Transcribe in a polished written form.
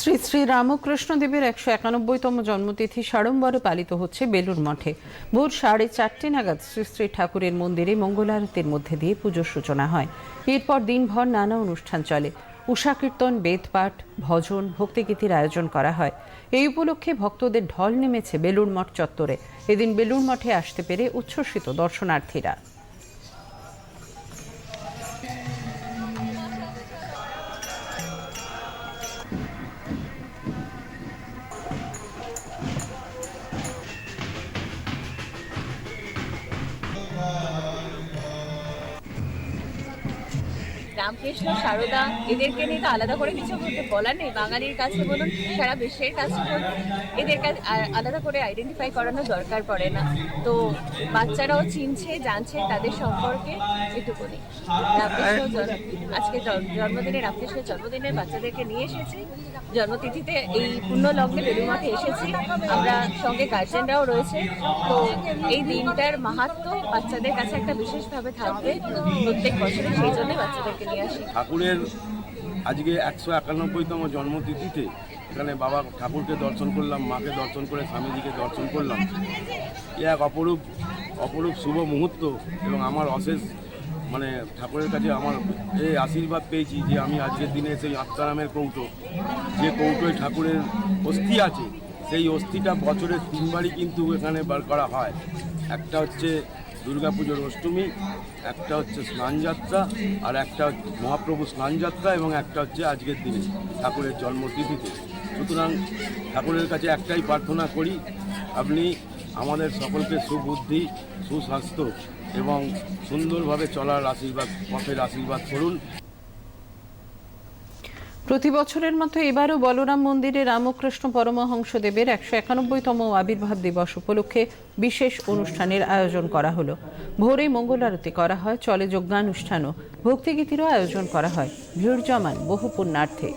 শ্রী শ্রী রামকৃষ্ণ দেবের 191তম জন্মতিথি সাড়ম্বরে পালিত হচ্ছে বেলুড় মঠে। ভোর 4:30 নাগাদ শ্রী শ্রী ঠাকুরের মন্দিরে মঙ্গলারতির মধ্যে দিয়ে পুজোর সূচনা হয়। এরপর দিনভর নানা অনুষ্ঠান চলে। উষা কীর্তন, বেদপাঠ, ভজন, ভক্তিগীতির আয়োজন করা হয়। এই উপলক্ষে ভক্তদের ঢল নেমেছে বেলুড় মঠ চত্বরে। এদিন বেলুড় মঠে আসতে পেরে উচ্ছ্বসিত দর্শনার্থীরা। রামকৃষ্ণ, সারদা এদেরকে নিয়ে তো আলাদা করে কিছু বলার নেই। বাঙালির কাছে বলুন, সারা বিশ্বের কাছে বলুন, এদেরকে আলাদা করে আইডেন্টিফাই করানোর দরকার পড়ে না। তো বাচ্চারাও চিনছে, জানছে তাদের সম্পর্কে, এটুকুনি। রামকৃষ্ণ আজকে জন্মদিনে, রামকৃষ্ণের জন্মদিনের বাচ্চাদেরকে নিয়ে এসেছি। জন্মতিথিতে এই পুণ্য লগ্নে বেলুড় মঠে এসেছি আমরা, সঙ্গে গার্জেনরাও রয়েছে। তো এই দিনটার মাহাত্ম্য বাচ্চাদের কাছে একটা বিশেষভাবে থাকবে প্রত্যেক বছরে, সেই জন্য বাচ্চাদেরকে নিয়ে আসি। ঠাকুরের আজকে 191তম জন্মতিথিতে এখানে বাবা ঠাকুরকে দর্শন করলাম, মাকে দর্শন করে স্বামীজিকে দর্শন করলাম। এ এক অপরূপ শুভ মুহূর্ত এবং আমার অশেষ ঠাকুরের কাছে আমার এই আশীর্বাদ পেয়েছি যে আমি আজকের দিনে সেই আত্মারামের কৌটো, যে কৌটোয় ঠাকুরের অস্থি আছে, সেই অস্থিটা বছরের 3বারই কিন্তু এখানে বার করা হয়। একটা হচ্ছে দুর্গাপুজোর অষ্টমী, একটা হচ্ছে স্নানযাত্রা, আর একটা মহাপ্রভু স্নানযাত্রা, এবং একটা হচ্ছে আজকের দিনে ঠাকুরের জন্মতিথিতে। সুতরাং ঠাকুরের কাছে একটাই প্রার্থনা করি, আপনি আমাদের সকলকে সুবুদ্ধি, সুস্বাস্থ্য এবং সুন্দরভাবে চলার আশীর্বাদ, পথের আশীর্বাদ করুন। প্রতি বছরের মতো এবারও বলরাম মন্দিরে রামকৃষ্ণ পরমহংসদেবের 191তম আবির্ভাব দিবস উপলক্ষে বিশেষ অনুষ্ঠানের আয়োজন করা হলো। ভোরে মঙ্গল আরতি করা হয়, চলে যজ্ঞানুষ্ঠান ও ভক্তিগীতিরও আয়োজন করা হয়। ভিড় জমান বহু পুণ্যার্থী।